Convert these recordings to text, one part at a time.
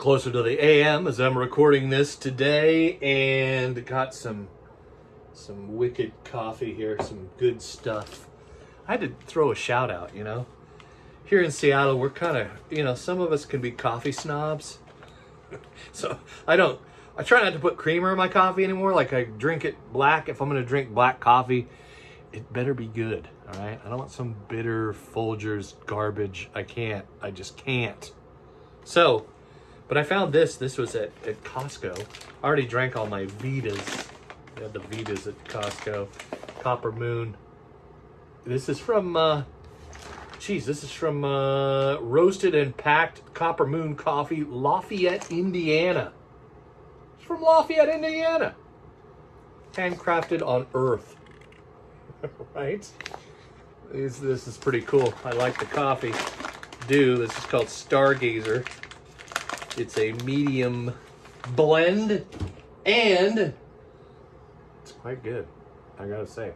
closer to the AM as I'm recording this today, and got some wicked coffee here, some good stuff. I had to throw a shout out, you know. Here in Seattle, we're kind of, you know, some of us can be coffee snobs. So I try not to put creamer in my coffee anymore. Like, I drink it black. If I'm going to drink black coffee, it better be good, all right? I don't want some bitter Folgers garbage. I just can't. So, but I found this. This was at Costco. I already drank all my Vitas. They had the Vitas at Costco. Copper Moon. This is from, Roasted and Packed Copper Moon Coffee, Lafayette, Indiana. It's from Lafayette, Indiana. Handcrafted on Earth. Right? This is pretty cool. I like the coffee. This is called Stargazer. It's a medium blend, and it's quite good, I gotta say.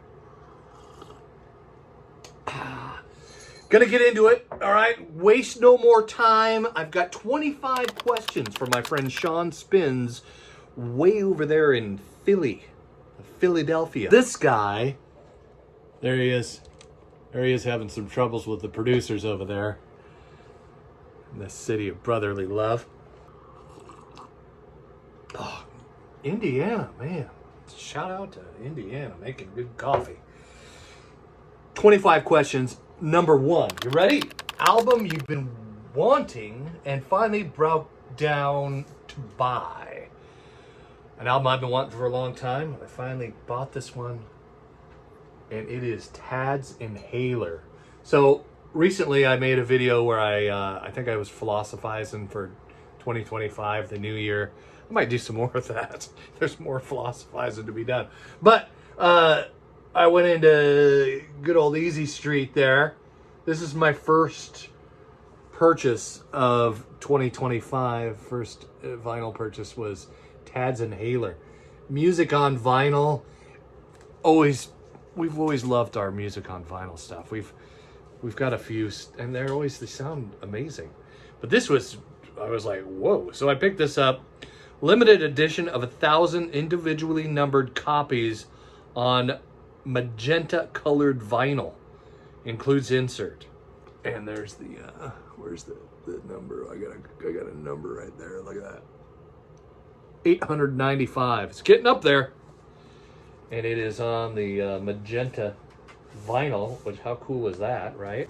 Gonna get into it, all right? Waste no more time. I've got 25 questions for my friend Shaun Spins way over there in Philadelphia. This guy, there he is. There he is having some troubles with the producers over there in the city of brotherly love. Oh, Indiana, man. Shout out to Indiana, making good coffee. 25 questions. Number 1, you ready? Album you've been wanting and finally broke down to buy. An album I've been wanting for a long time. I finally bought this one, and it is Tad's Inhaler. So recently I made a video where I think I was philosophizing for 2025, the new year. I might do some more of that. There's more philosophizing to be done. But I went into good old Easy Street there. This is my first purchase of 2025. First vinyl purchase was Tad's Inhaler. Music on vinyl. We've always loved our music on vinyl stuff. We've got a few, and they sound amazing. But this was, I was like, whoa. So I picked this up. Limited edition of 1,000 individually numbered copies on magenta colored vinyl. Includes insert. And there's the where's the number? I got a number right there. Look at that. 895. It's getting up there. And it is on the magenta vinyl, which, how cool is that, right?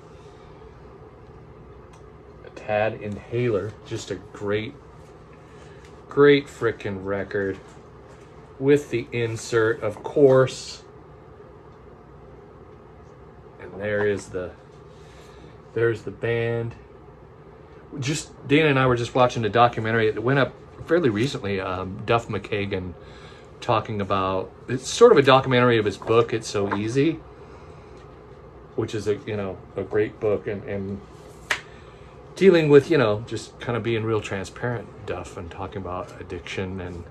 A Tad Inhaler, just a great frickin' record with the insert, of course. And there's the band. Dana and I were just watching a documentary. It went up fairly recently. Duff McKagan talking about, it's sort of a documentary of his book, It's So Easy, which is a great book, and dealing with, just kind of being real transparent, Duff, and talking about addiction and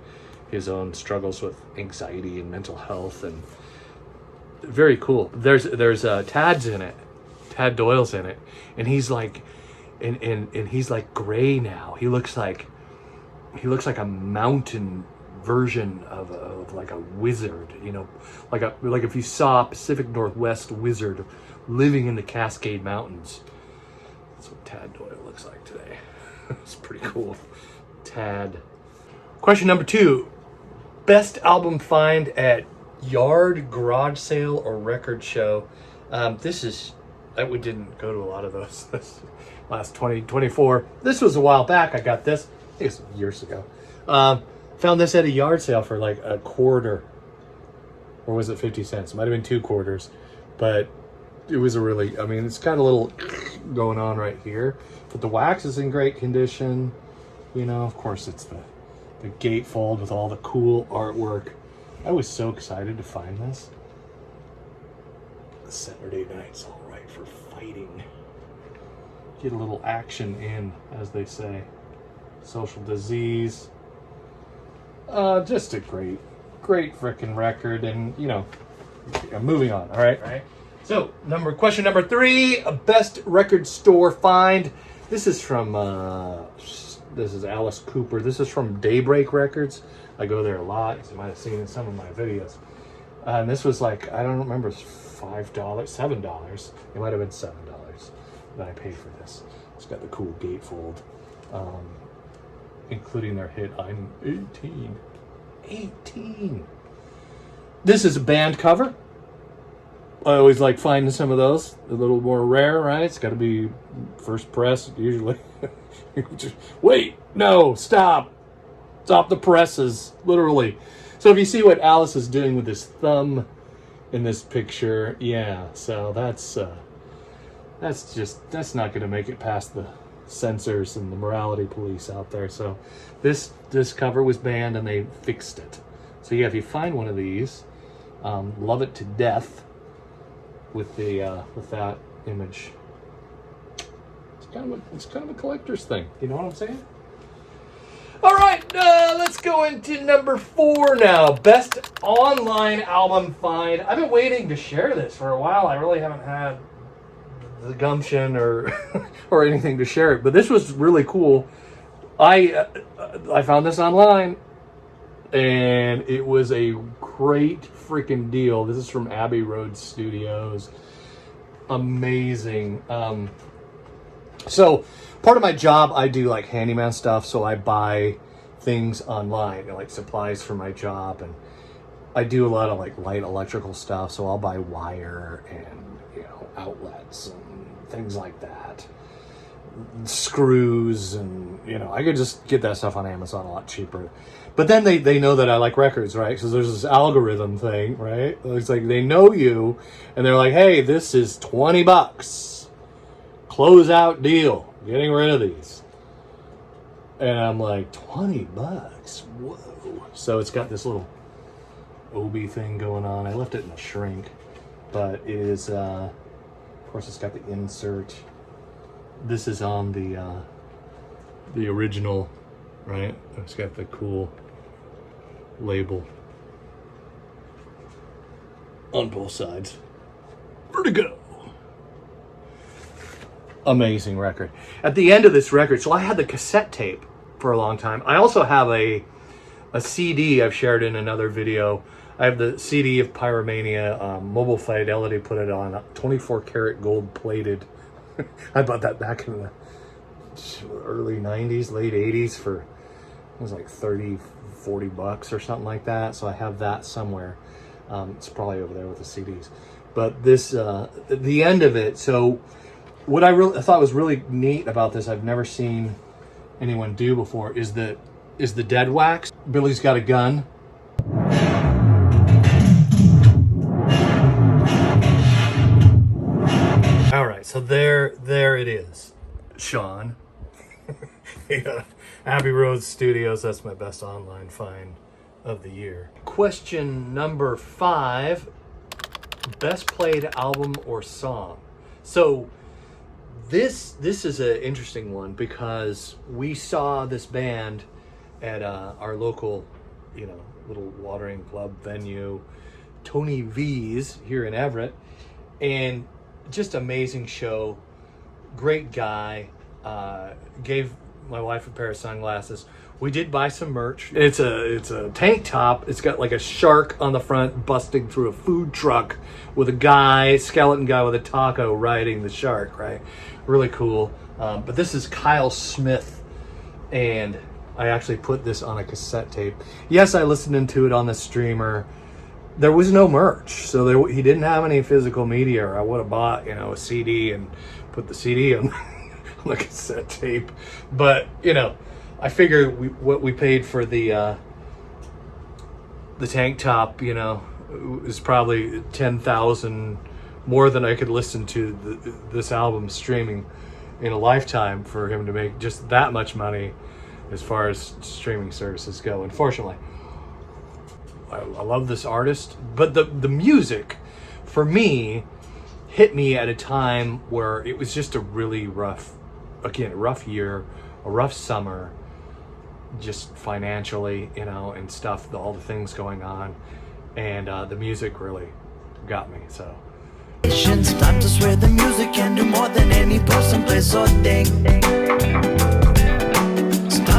his own struggles with anxiety and mental health, and very cool. There's Tad's in it. Tad Doyle's in it, and he's like, and he's like gray now. He looks like a mountain version of like a wizard, like if you saw a Pacific Northwest wizard living in the Cascade Mountains. That's what Tad Doyle looks like today. It's pretty cool. Tad. Question number 2. Best album find at yard, garage sale, or record show. We didn't go to a lot of those this last 2024. This was a while back. I got this. I think it was years ago. Found this at a yard sale for like a quarter. Or was it 50 cents? It might have been 2 quarters. But it was it's got a little going on right here. But the wax is in great condition. Of course, it's the gatefold with all the cool artwork. I was so excited to find this. Saturday night's all right for fighting. Get a little action in, as they say. Social Disease. Just a great frickin' record, and I'm moving on. All right. So, question number 3, a best record store find. This is from This is Alice Cooper. This is from Daybreak Records. I go there a lot, as you might have seen in some of my videos. And this was like, I don't remember, $5, $7. It might have been $7 that I paid for this. It's got the cool gatefold, including their hit, I'm 18. 18. This is a band cover. I always like finding some of those. A little more rare, right? It's got to be first press, usually. Just, wait, no, stop. Stop the presses, literally. So if you see what Alice is doing with his thumb in this picture, yeah, so that's not going to make it past the censors and the morality police out there. So this cover was banned and they fixed it. So yeah, if you find one of these, love it to death with the with that image. It's kind of a collector's thing. You know what I'm saying? All right, let's go into number 4 now. Best online album find. I've been waiting to share this for a while. I really haven't had the gumption or or anything to share it, but this was really cool. I found this online, and it was a great freaking deal. This is from Abbey Road Studios. Amazing. So part of my job, I do like handyman stuff, so I buy things online, like supplies for my job, and I do a lot of like light electrical stuff, so I'll buy wire and, you know, outlets and things like that, screws, and, you know, I could just get that stuff on Amazon a lot cheaper. But then they know that I like records, right? So there's this algorithm thing, right? It's like they know you, and they're like, hey, this is $20. Closeout deal. Getting rid of these. And I'm like, $20? Whoa. So it's got this little Obi thing going on. I left it in a shrink. But it is, of course, it's got the insert. This is on the original, right? It's got the cool label on both sides. Vertigo. Amazing record. At the end of this record, so I had the cassette tape for a long time. I also have a CD I've shared in another video. I have the CD of Pyromania. Mobile Fidelity put it on 24 karat gold plated. I bought that back in the early 90s, late 80s for, it was like 30, 40 bucks or something like that. So I have that somewhere. It's probably over there with the CDs. But this, at the end of it, so what I thought was really neat about this, I've never seen anyone do before, is the dead wax. Billy's got a gun. All right, so there it is, Shaun. Yeah, Abbey Road Studios. That's my best online find of the year. Question number 5: best played album or song. So this is an interesting one because we saw this band at our local, you know, little watering club venue, Tony V's here in Everett, and just amazing show. Great guy. Gave my wife a pair of sunglasses. We did buy some merch. It's a tank top. It's got like a shark on the front busting through a food truck with a skeleton guy with a taco riding the shark, right? Really cool. But this is Kyle Smith, and I actually put this on a cassette tape. Yes, I listened to it on the streamer. There was no merch, so he didn't have any physical media, or I would have bought, you know, a CD and put the CD on the cassette tape. But, you know, I figure what we paid for the tank top, you know, is probably 10,000 more than I could listen to this album streaming in a lifetime for him to make just that much money as far as streaming services go. Unfortunately, I love this artist, but the music for me hit me at a time where it was just a really rough year, a rough summer, just financially, you know, and stuff, all the things going on, and the music really got me. So start to swear the music can do more than any person, place or thing. Start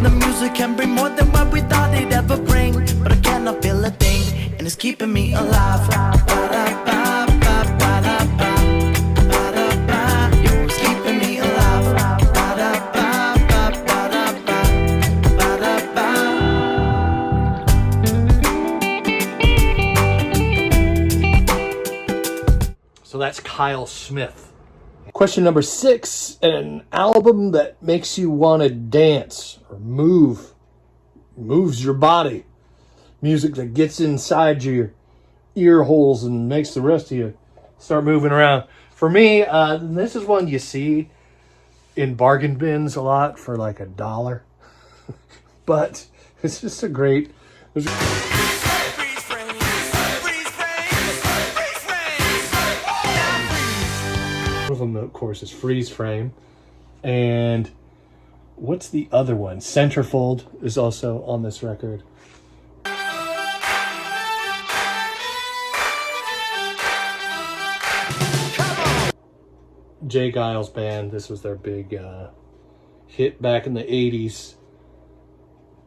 The music can bring more than what we thought it'd ever bring, but I cannot feel a thing, and it's keeping me alive. Ba-da-ba, ba-ba-da-ba, ba-da-ba. It's keeping me alive. Ba-da-ba, ba-ba-da-ba, ba-da-ba. So that's Kyle Smith. Question number 6, an album that makes you want to dance or moves your body. Music that gets inside your ear holes and makes the rest of you start moving around. For me, this is one you see in bargain bins a lot for like $1. But it's just a great... One of them, of course, is Freeze Frame. And what's the other one? Centerfold is also on this record. Jay Giles Band, this was their big hit back in the 80s.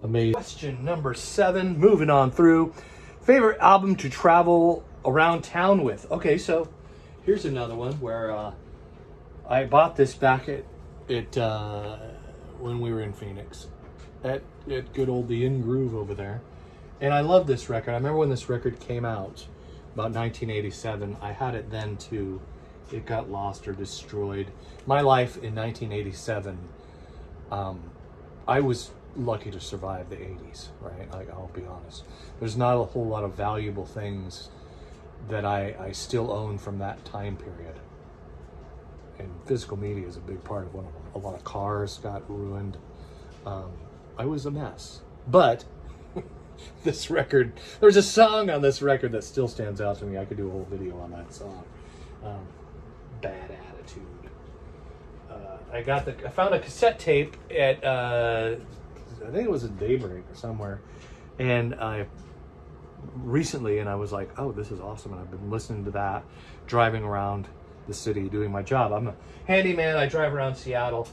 Amazing. Question number 7, moving on through. Favorite album to travel around town with? Okay, so here's another one where I bought this back at when we were in Phoenix at good old The In Groove over there. And I love this record. I remember when this record came out, about 1987. I had it then too. It got lost or destroyed. My life in 1987, I was lucky to survive the 80s, right? I'll be honest. There's not a whole lot of valuable things that I still own from that time period. And physical media is a big part of one of them. A lot of cars got ruined. I was a mess. But this record, there's a song on this record that still stands out to me. I could do a whole video on that song. Bad Attitude. I found a cassette tape at I think it was at Daybreak or somewhere, and I was like, oh, this is awesome, and I've been listening to that driving around the city doing my job. I'm a handyman. I drive around Seattle,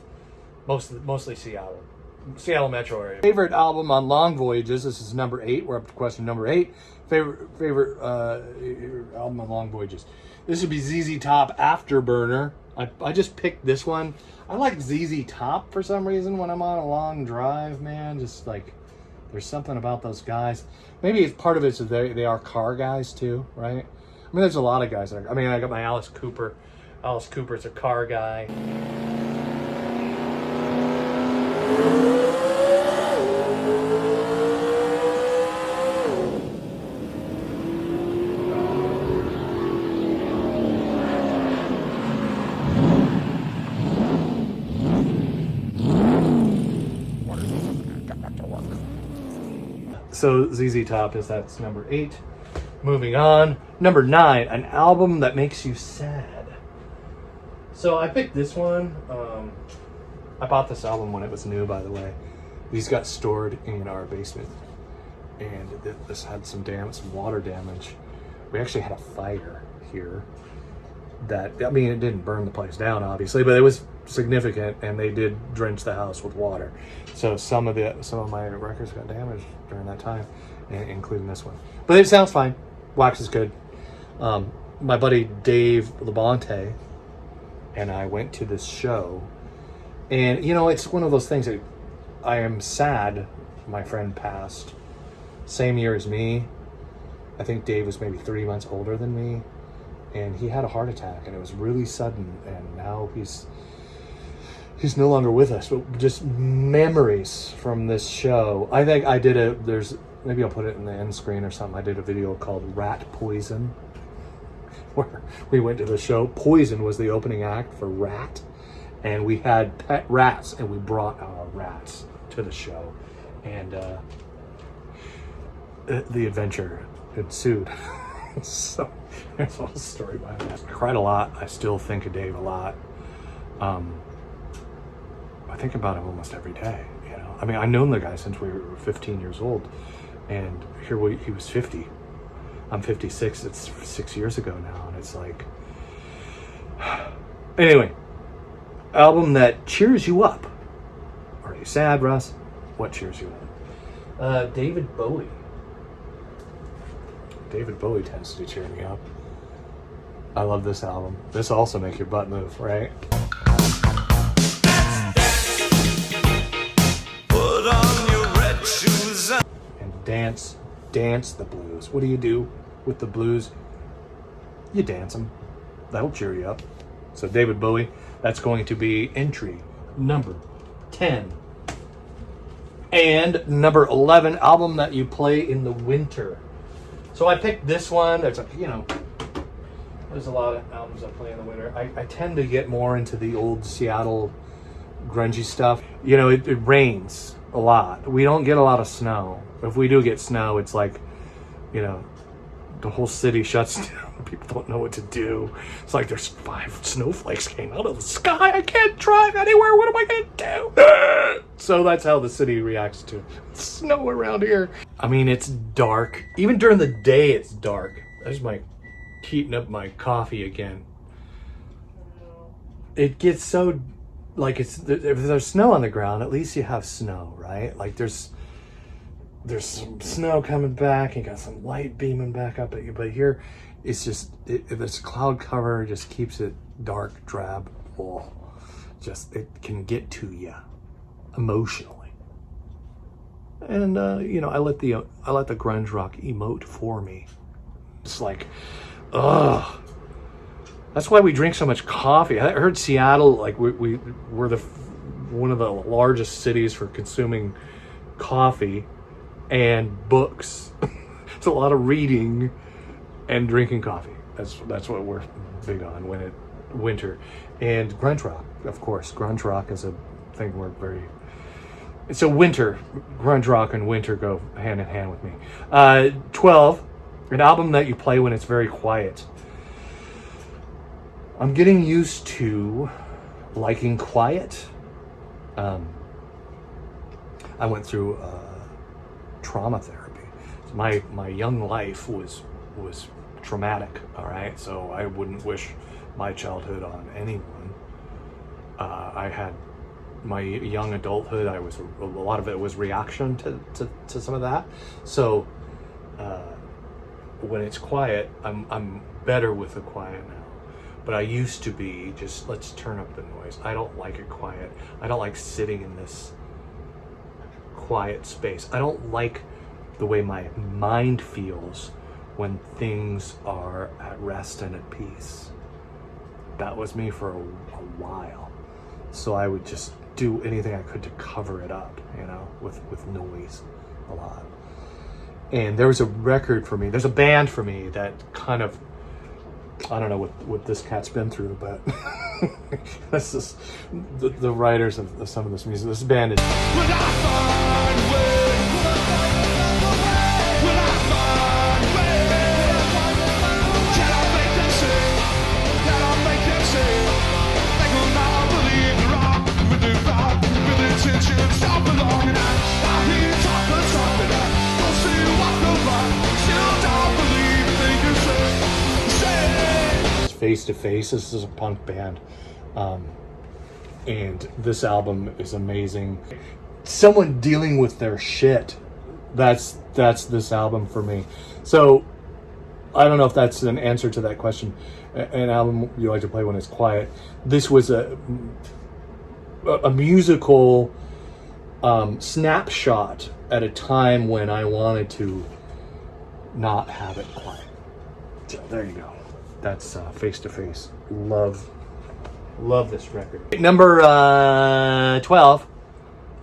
mostly Seattle metro area. Favorite album on Long Voyages. This is number 8. We're up to question number 8. Favorite album on Long Voyages. This would be ZZ Top, Afterburner. I just picked this one. I like ZZ Top for some reason when I'm on a long drive, man. Just like, there's something about those guys. Maybe it's part of it is they are car guys too, right? I mean, there's a lot of guys that are, I got my Alice Cooper. Alice Cooper's a car guy. So ZZ Top that's number 8. Moving on. Number 9, an album that makes you sad. So I picked this one. I bought this album when it was new, by the way. These got stored in our basement. And this had some water damage. We actually had a fire here. It didn't burn the place down, obviously, but it was significant, and they did drench the house with water. So some of my records got damaged during that time, including this one. But it sounds fine. Wax is good. My buddy Dave Labonte and I went to this show, and it's one of those things that I am sad my friend passed. Same year as me. I think Dave was maybe 3 months older than me, and he had a heart attack, and it was really sudden, and now he's no longer with us. But just memories from this show. I think I did maybe I'll put it in the end screen or something. I did a video called Rat Poison, where we went to the show. Poison was the opening act for Rat, and we had pet rats, and we brought our rats to the show, and the adventure ensued. So there's a whole story behind that. I cried a lot. I still think of Dave a lot. I think about him almost every day. I've known the guy since we were 15 years old, and he was 50. I'm 56. It's 6 years ago now, and it's like, anyway, album that cheers you up. Are you sad, Russ? What cheers you up? David Bowie. David Bowie tends to cheer me up. I love this album. This will also make your butt move, right? Put on your red shoes and dance the blues. What do you do with the blues? You dance them. That'll cheer you up. So David Bowie, that's going to be entry number 10. And number 11, album that you play in the winter. So I picked this one. There's a, there's a lot of albums I play in the winter. I tend to get more into the old Seattle grungy stuff. It rains a lot. We don't get a lot of snow. If we do get snow, it's like, the whole city shuts down. People don't know what to do. It's like there's 5 snowflakes came out of the sky. I can't drive anywhere. What am I going to do? So that's how the city reacts to snow around here. I mean, it's dark. Even during the day, it's dark. There's my heating up my coffee again. It gets so, like, if there's snow on the ground, at least you have snow, right? Like there's some snow coming back, you got some light beaming back up at you, but here it's just, if it's cloud cover, it just keeps it dark, drab. It can get to you emotionally. And I let the grunge rock emote for me. It's like, ugh. That's why we drink so much coffee. I heard Seattle, like we're one of the largest cities for consuming coffee and books. It's a lot of reading and drinking coffee. That's what we're big on winter. And grunge rock, of course. Grunge rock is a thing we're very... So winter, grunge rock and winter go hand in hand with me. 12, an album that you play when it's very quiet. I'm getting used to liking quiet. I went through trauma therapy. So my young life was traumatic, all right? So I wouldn't wish my childhood on anyone. I had my young adulthood, a lot of it was reaction to some of that. So when it's quiet, I'm better with the quiet now. But I used to be just, let's turn up the noise. I don't like it quiet. I don't like sitting in this quiet space. I don't like the way my mind feels when things are at rest and at peace. That was me for a while. So I would just do anything I could to cover it up, with noise a lot. And there was a record for me, there's a band for me that kind of, I don't know what this cat's been through, but this is the writers of some of this music. This band is... Face to Face. This is a punk band, and this album is amazing. Someone dealing with their shit. That's this album for me. So I don't know if that's an answer to that question. An album you like to play when it's quiet. This was a musical snapshot at a time when I wanted to not have it quiet. So there you go. That's Face to Face. Love this record. Number 12,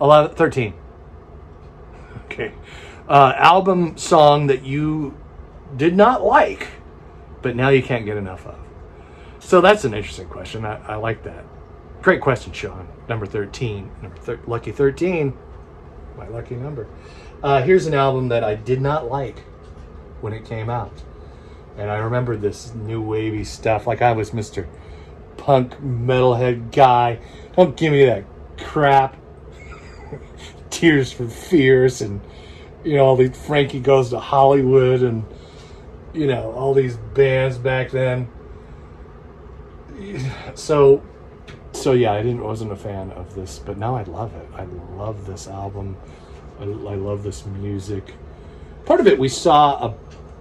11, 13. Okay. Album song that you did not like, but now you can't get enough of. So that's an interesting question. I like that. Great question, Shaun. Number 13. Lucky 13. My lucky number. Here's an album that I did not like when it came out. And I remember this new wavy stuff, like I was Mr. Punk metalhead guy. Don't give me that crap. Tears for Fears and, all these Frankie Goes to Hollywood and, all these bands back then. So So yeah, wasn't a fan of this, but now I love it. I love this album. I love this music. Part of it, we saw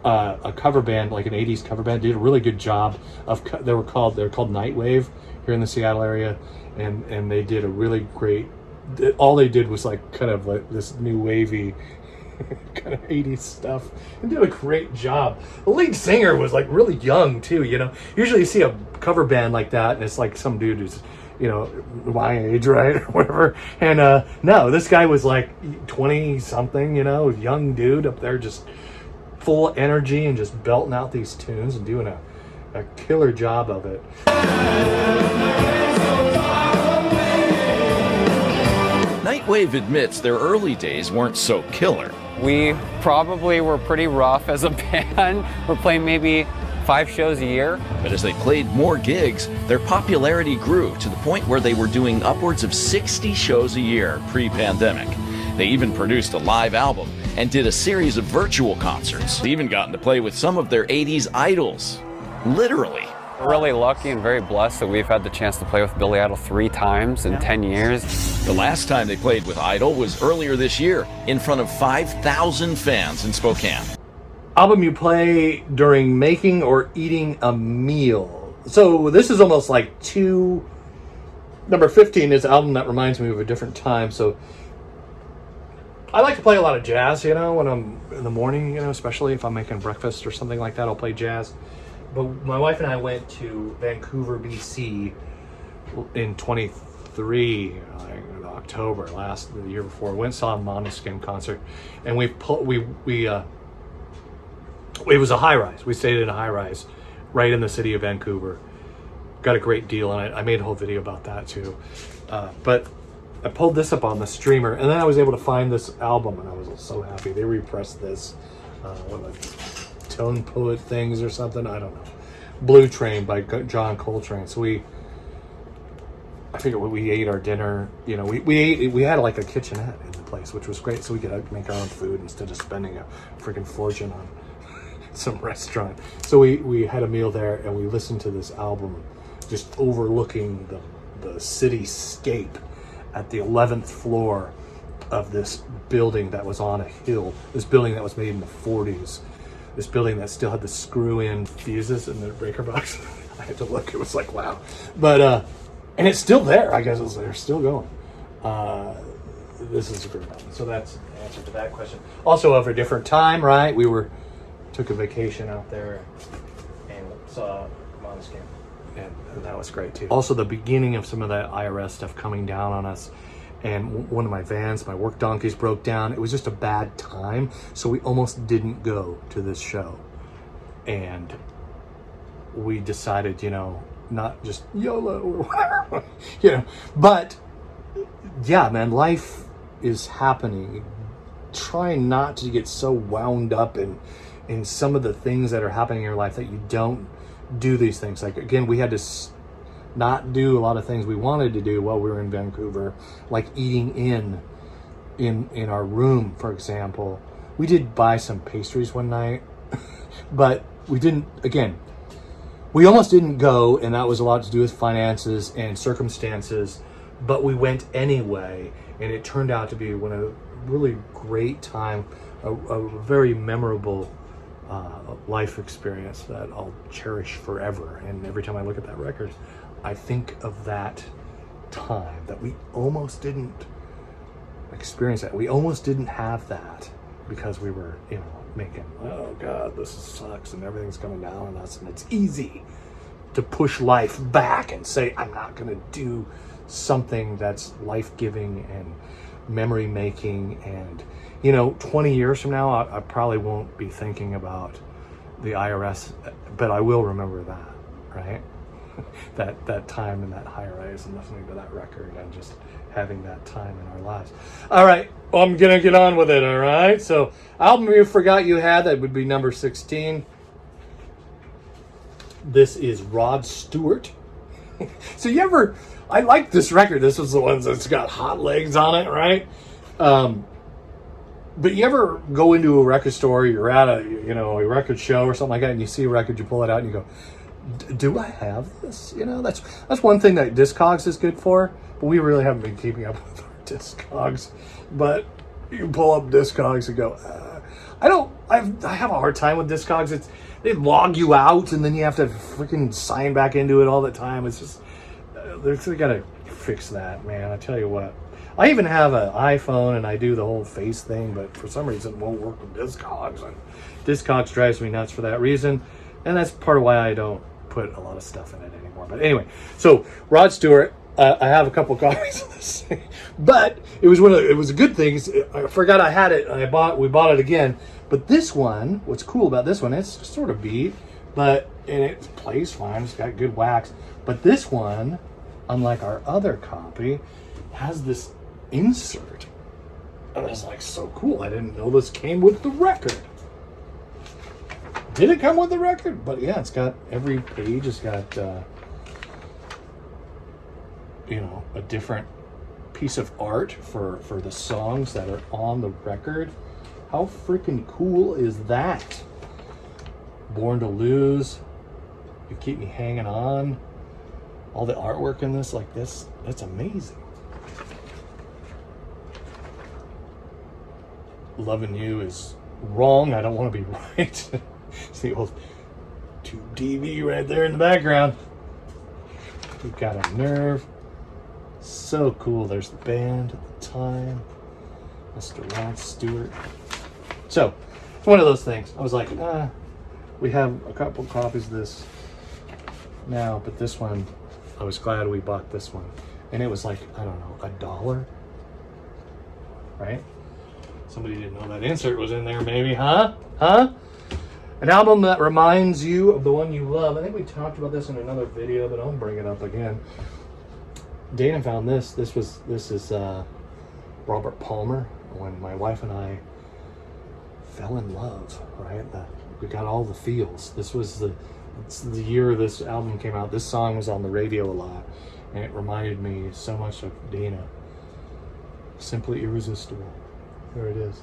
a cover band, like an '80s cover band, did a really good job of. They're called Nightwave here in the Seattle area, and they did a really great. All they did was like kind of like this new wavy kind of '80s stuff, and did a great job. The lead singer was like really young too. Usually you see a cover band like that, and it's like some dude who's my age, right, or whatever. And no, this guy was like 20 something, young dude up there, just full of energy and just belting out these tunes and doing a killer job of it. Nightwave admits their early days weren't so killer. We probably were pretty rough as a band. We're playing maybe 5 shows a year. But as they played more gigs, their popularity grew to the point where they were doing upwards of 60 shows a year pre-pandemic. They even produced a live album and did a series of virtual concerts. They even gotten to play with some of their 80s idols. Literally. We're really lucky and very blessed that we've had the chance to play with Billy Idol 3 times in 10 years. The last time they played with Idol was earlier this year in front of 5,000 fans in Spokane. Album you play during making or eating a meal. So this is almost like number 15 is an album that reminds me of a different time. So I like to play a lot of jazz, when I'm in the morning, especially if I'm making breakfast or something like that, I'll play jazz. But my wife and I went to Vancouver, BC in 23, October, the year before. Went and saw a Måneskin concert, and it was a high-rise. We stayed in a high-rise right in the city of Vancouver. Got a great deal on it. I made a whole video about that too. But I pulled this up on the streamer, and then I was able to find this album, and I was so happy. They repressed this. Tone Poet things or something, I don't know. Blue Train by John Coltrane. So I figured we ate our dinner. We had like a kitchenette in the place, which was great. So we could make our own food instead of spending a freaking fortune on some restaurant. So we had a meal there, and we listened to this album, just overlooking the cityscape at the 11th floor of this building that was on a hill. This building that was made in the 40s. This building that still had the screw-in fuses in the breaker box. I had to look. It was like, wow. But, and it's still there. I guess they're still going. This is a great album. So that's the answer to that question. Also of a different time, right? We took a vacation out there and saw Måneskin. And that was great, too. Also, the beginning of some of that IRS stuff coming down on us. And one of my vans, my work donkeys, broke down. It was just a bad time, so we almost didn't go to this show. And we decided, not just YOLO or whatever, But, yeah, man, life is happening. Try not to get so wound up in some of the things that are happening in your life that you don't do these things. Like, again, we had to not do a lot of things we wanted to do while we were in Vancouver, like eating in our room, for example. We did buy some pastries one night, but we didn't, again, we almost didn't go, and that was a lot to do with finances and circumstances, but we went anyway, and it turned out to be a really great time, a very memorable life experience that I'll cherish forever. And every time I look at that record, I think of that time that we almost didn't experience that. We almost didn't have that because we were, making, oh God, this sucks and everything's coming down on us. And it's easy to push life back and say, I'm not going to do something that's life-giving and memory-making. And, 20 years from now, I probably won't be thinking about the IRS, but I will remember that, right? that time in that high rise and listening to that record and just having that time in our lives. All right, I'm gonna get on with it. All right, so album you forgot you had, that would be number 16. This is Rod Stewart. So I like this record. This was the one that's got Hot Legs on it, right? But you ever go into a record store, you're at a record show or something like that, and you see a record, you pull it out and you go, do I have this? You know, that's one thing that Discogs is good for, but we really haven't been keeping up with our Discogs. But you can pull up Discogs and go, I have a hard time with Discogs. They log you out, and then you have to freaking sign back into it all the time. It's just, they gotta fix that, man. I tell you what. I even have an iPhone, and I do the whole face thing, but for some reason it won't work with Discogs. And Discogs drives me nuts for that reason, and that's part of why I don't put a lot of stuff in it anymore. But anyway, so Rod Stewart, I have a couple copies of this thing, but it was a good thing. I forgot I had it, and we bought it again. But this one, what's cool about this one, it's sort of beat, and it plays fine. It's got good wax. But this one, unlike our other copy, has this insert. And it's like so cool. I didn't know this came with the record. Did it come with the record? But yeah, it's got every page has got a different piece of art for the songs that are on the record. How freaking cool is that? Born to Lose, You Keep Me Hanging On. All the artwork in this, like this, that's amazing. Loving You is wrong. I don't want to be right. It's the old Tube TV right there in the background. You've Got a Nerve. So cool. There's the band at the time. Mr. Rod Stewart. So, it's one of those things. I was like, we have a couple copies of this now, but this one, I was glad we bought this one. And it was like, I don't know, $1, right? Somebody didn't know that insert was in there, maybe, huh? An album that reminds you of the one you love. I think we talked about this in another video, but I'll bring it up again. Dana found this. This is Robert Palmer. When my wife and I fell in love, right? We got all the feels. It's the year this album came out. This song was on the radio a lot, and it reminded me so much of Dana. Simply Irresistible. There it is.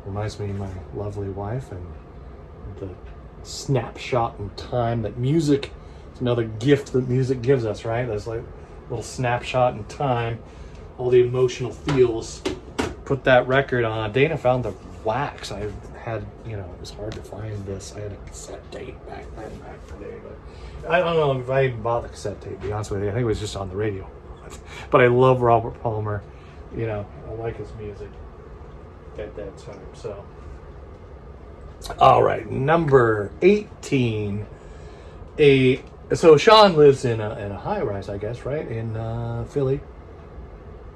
Reminds me of my lovely wife and the snapshot in time that music, it's another gift that music gives us, right? There's like a little snapshot in time, all the emotional feels. Put that record on. Dana found the wax. I had, it was hard to find this. I had a cassette tape back today, but I don't know if I even bought the cassette tape, to be honest with you. I think it was just on the radio. But I love Robert Palmer. I like his music at that time. So, all right, number 18. So Shaun lives in a high rise, I guess, right, in Philly,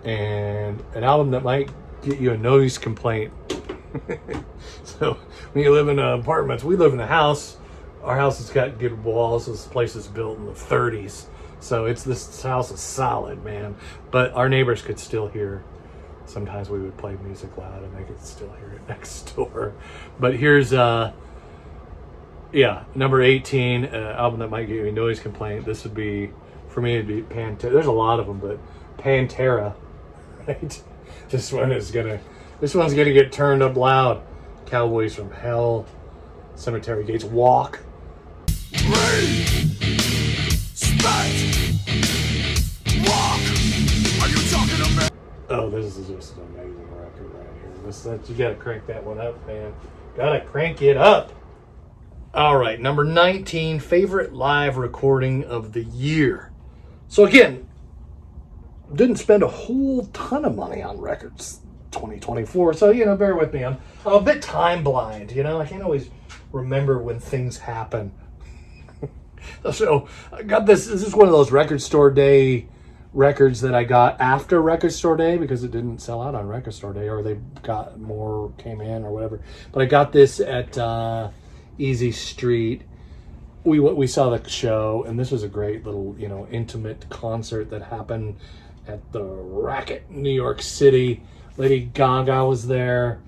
and an album that might get you a noise complaint. So when you live in apartments, we live in a house. Our house has got good walls. This place is built in the 30s, so this house is solid, man. But our neighbors could still hear. Sometimes we would play music loud and they could still hear it next door. But here's number 18, album that might give you a noise complaint. This would be, for me, it'd be Pantera. There's a lot of them, but Pantera, right? This one's gonna get turned up loud. Cowboys from Hell, Cemetery Gates, Walk. Oh, this is just an amazing record right here. You gotta crank that one up, man. Gotta crank it up. All right, number 19, favorite live recording of the year. So again, didn't spend a whole ton of money on records 2024, so bear with me. I'm a bit time blind, I can't always remember when things happen. So I got this is one of those record store day records that I got after record store day because it didn't sell out on record store day, or they got more came in or whatever. But I got this at Easy Street. We saw the show, and this was a great little intimate concert that happened at the Racket, New York City. Lady Gaga was there.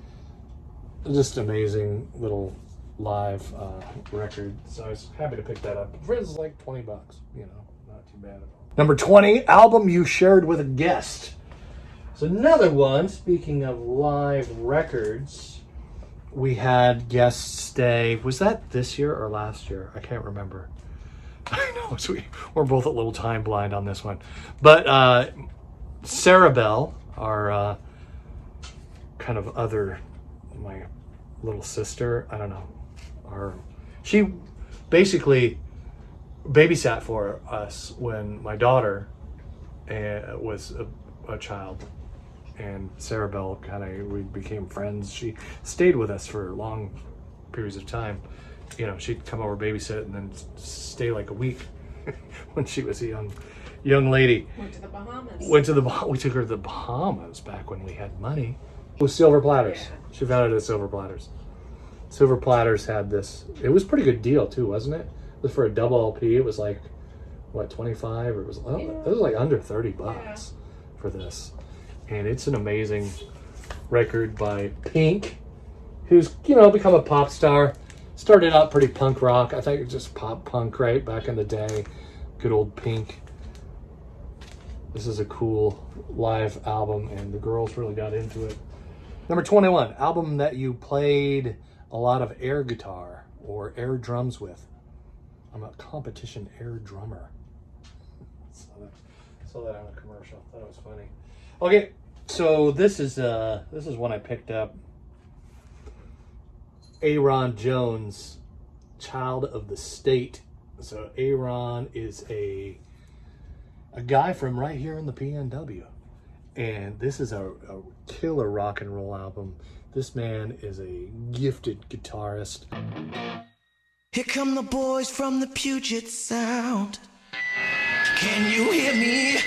Just amazing little live record. So I was happy to pick that up. It was like $20, not too bad at all. Number 20, album you shared with a guest. So another one, speaking of live records, we had guests stay. Was that this year or last year? I can't remember. I know, so we're both a little time blind on this one. But Sarah Bell, our kind of my little sister, I don't know, she basically babysat for us when my daughter was a child. And Sarah Bell we became friends. She stayed with us for long periods of time. You know, she'd come over, babysit, and then stay like a week when she was a young lady. Went to the Bahamas. We took her to the Bahamas back when we had money. It was Silver Platters. Yeah. She found it at Silver Platters. Silver Platters had this. It was a pretty good deal too, wasn't it? It was for a double LP. It was like, what, 25? Or it was like under $30 for this. And it's an amazing record by Pink, who's, you know, become a pop star. Started out pretty punk rock. I think it was just pop punk, right? Back in the day. Good old Pink. This is a cool live album, and the girls really got into it. Number 21, album that you played a lot of air guitar or air drums with. I'm a competition air drummer. Saw that on a commercial. Thought it was funny. Okay, so this is one I picked up. Aaron Jones, Child of the State. So Aaron is a guy from right here in the PNW. And this is a killer rock and roll album. This man is a gifted guitarist. Here come the boys from the Puget Sound. Can you hear me?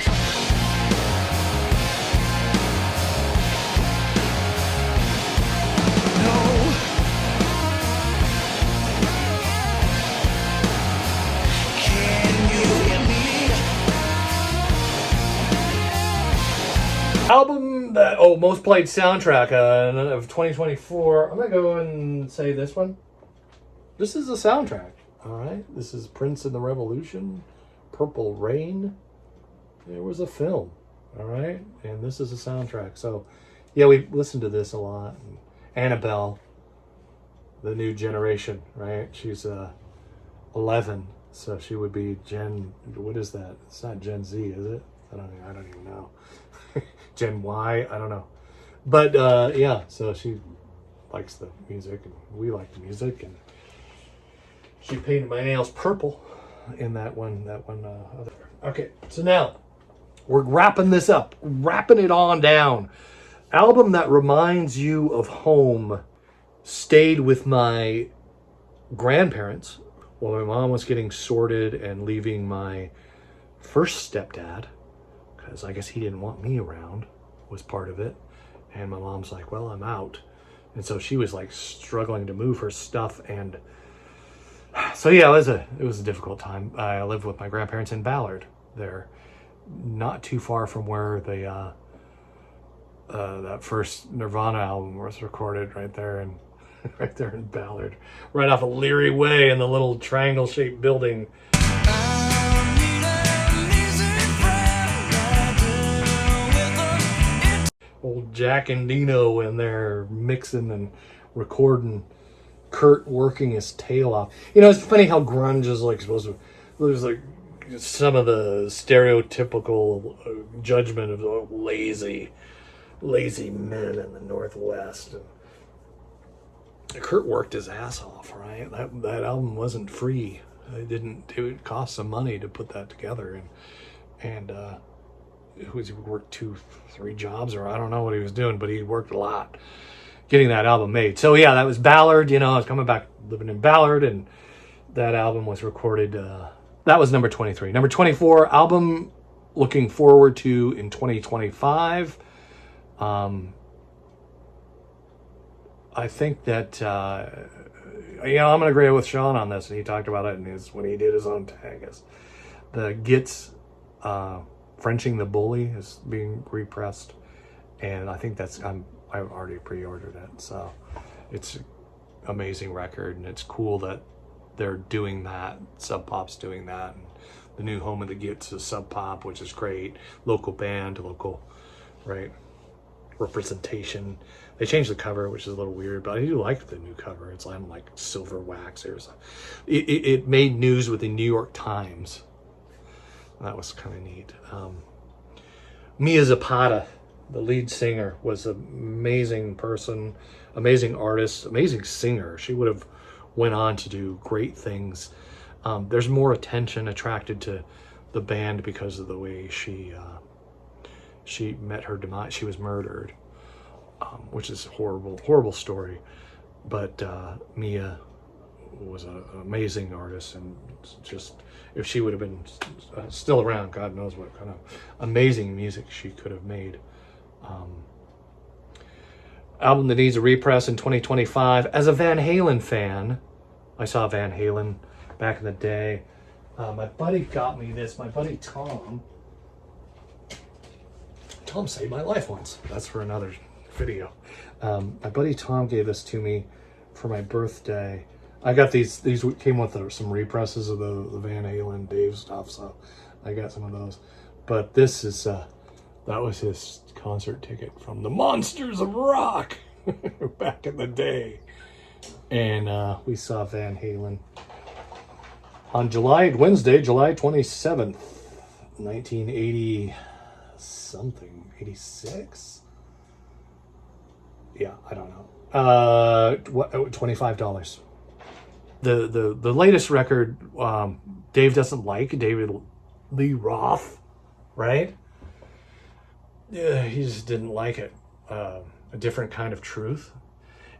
No. Can you hear me? Album that, most played soundtrack of 2024. I'm gonna go and say this one. This is a soundtrack, all right? This is Prince and the Revolution, Purple Rain. It was a film, all right? And this is a soundtrack. So, yeah, we listened to this a lot. And Annabelle, the new generation, right? She's 11, so she would be Gen, what is that? It's not Gen Z, is it? I don't even know. Gen Y, I don't know. But, yeah, so she likes the music, and we like the music, and she painted my nails purple in that one other. Okay, so now we're wrapping this up, wrapping it on down. Album that reminds you of home. Stayed with my grandparents while my mom was getting sorted and leaving my first stepdad, because I guess he didn't want me around, was part of it. And my mom's like, well, I'm out. And so she was like struggling to move her stuff, and so yeah, it was a difficult time. I lived with my grandparents in Ballard. They're not too far from where the that first Nirvana album was recorded, right there in Ballard, right off of Leary Way in the little triangle-shaped building. Old Jack and Dino in there mixing and recording. Kurt working his tail off. You know, it's funny how grunge is like supposed to. There's like some of the stereotypical judgment of lazy men in the Northwest. And Kurt worked his ass off, right? That album wasn't free. It would cost some money to put that together, and he worked 2-3 jobs, or I don't know what he was doing, but he worked a lot getting that album made. So yeah, that was Ballard. You know, I was coming back living in Ballard, and that album was recorded. That was number 23. Number 24, album looking forward to in 2025. I think that I'm gonna agree with Shaun on this, and he talked about it when he did his own tag. The Gits Frenching the Bully is being repressed, and I think I've already pre-ordered it, so it's an amazing record, and it's cool that they're doing that. Sub Pop's doing that, and the new home of the Gits is Sub Pop, which is great. Local band, local, right? representation. They changed the cover, which is a little weird, but I do like the new cover. It's on like silver wax or something. It made news with the New York Times. That was kind of neat. Mia Zapata, the lead singer, was an amazing person, amazing artist, amazing singer. She would have went on to do great things. There's more attention attracted to the band because of the way she met her demise. She was murdered, which is a horrible story. But Mia was an amazing artist, and just if she would have been still around, God knows what kind of amazing music she could have made. Album that needs a repress in 2025. As a Van Halen fan, I saw Van Halen back in the day. My buddy got me this. My buddy Tom. Tom saved my life once. That's for another video. My buddy Tom gave this to me for my birthday. I got these came with some represses of the Van Halen Dave stuff, so I got some of those. But this is that was his concert ticket from the Monsters of Rock back in the day. And we saw Van Halen on Wednesday, July 27th, 1980 something, 86? Yeah, I don't know. $25. The latest record, Dave doesn't like, David Lee Roth, right? Yeah, he just didn't like it. A different kind of truth.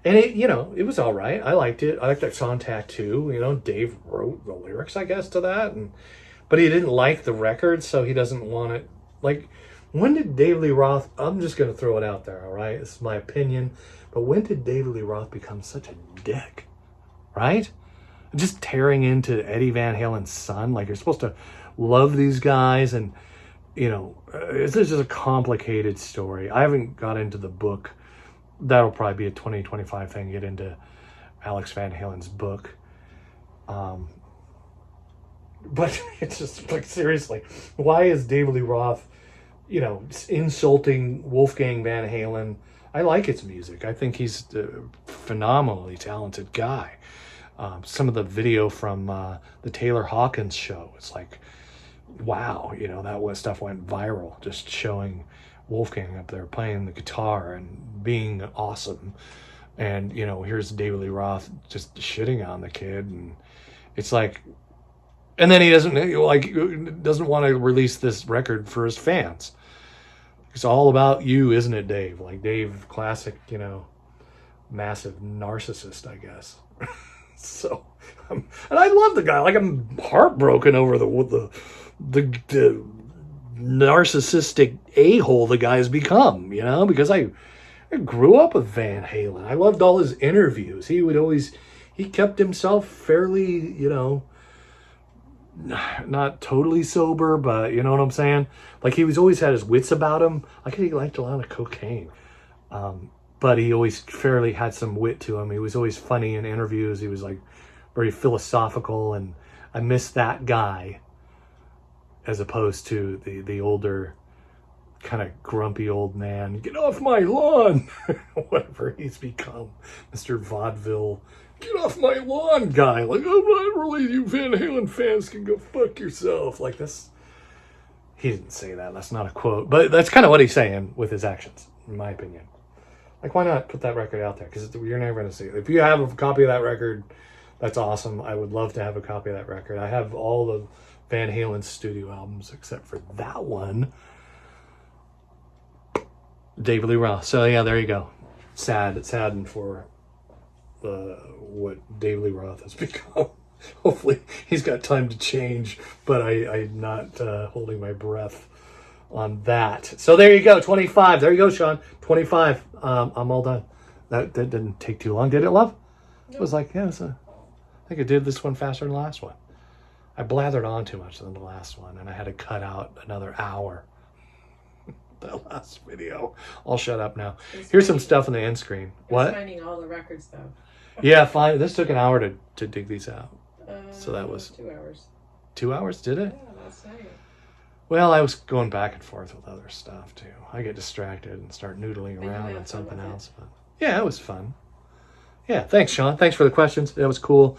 And it was all right. I liked it. I liked that song Tattoo. Dave wrote the lyrics, I guess, to that. But he didn't like the record, so he doesn't want it. Like, when did David Lee Roth, I'm just going to throw it out there, all right? This is my opinion. But when did David Lee Roth become such a dick, right? Just tearing into Eddie Van Halen's son. Like, you're supposed to love these guys. And, it's just a complicated story. I haven't got into the book. That'll probably be a 2025 thing, get into Alex Van Halen's book. But it's just like, seriously, why is David Lee Roth, insulting Wolfgang Van Halen? I like his music. I think he's a phenomenally talented guy. Some of the video from the Taylor Hawkins show, it's like, wow, that stuff went viral, just showing Wolfgang up there playing the guitar and being awesome. And, here's David Lee Roth just shitting on the kid. And it's like, and then he doesn't want to release this record for his fans. It's all about you, isn't it, Dave? Like Dave, classic, massive narcissist, I guess. So, and I love the guy. Like, I'm heartbroken over the narcissistic a-hole the guy's become, because I grew up with Van Halen. I loved all his interviews. He kept himself fairly, not totally sober, but you know what I'm saying? Like, he always had his wits about him. Like, he liked a lot of cocaine. But he always fairly had some wit to him. He was always funny in interviews. He was like very philosophical, and I miss that guy as opposed to the older, kind of grumpy old man. Get off my lawn! Whatever he's become. Mr. Vaudeville, get off my lawn guy. Like, I'm not really, you Van Halen fans can go fuck yourself. Like, this, he didn't say that. That's not a quote. But that's kind of what he's saying with his actions, in my opinion. Like, why not put that record out there? Because you're never going to see it. If you have a copy of that record, that's awesome. I would love to have a copy of that record. I have all the Van Halen studio albums except for that one. David Lee Roth. So, yeah, there you go. Sad. It's saddened for what David Lee Roth has become. Hopefully, he's got time to change, but I'm not holding my breath on that. So there you go, 25. There you go, Shaun. 25. I'm all done. That didn't take too long, did it, love? It was like, I think I did this one faster than the last one. I blathered on too much than the last one, and I had to cut out another hour. That last video. I'll shut up now. Here's some stuff on the end screen. What? Finding all the records, though. Yeah, fine. This took an hour to dig these out. So that was 2 hours. 2 hours, did it? Yeah, last night. Well, I was going back and forth with other stuff too. I get distracted and start noodling around on something else. But yeah, it was fun. Yeah, thanks, Shaun. Thanks for the questions. That was cool.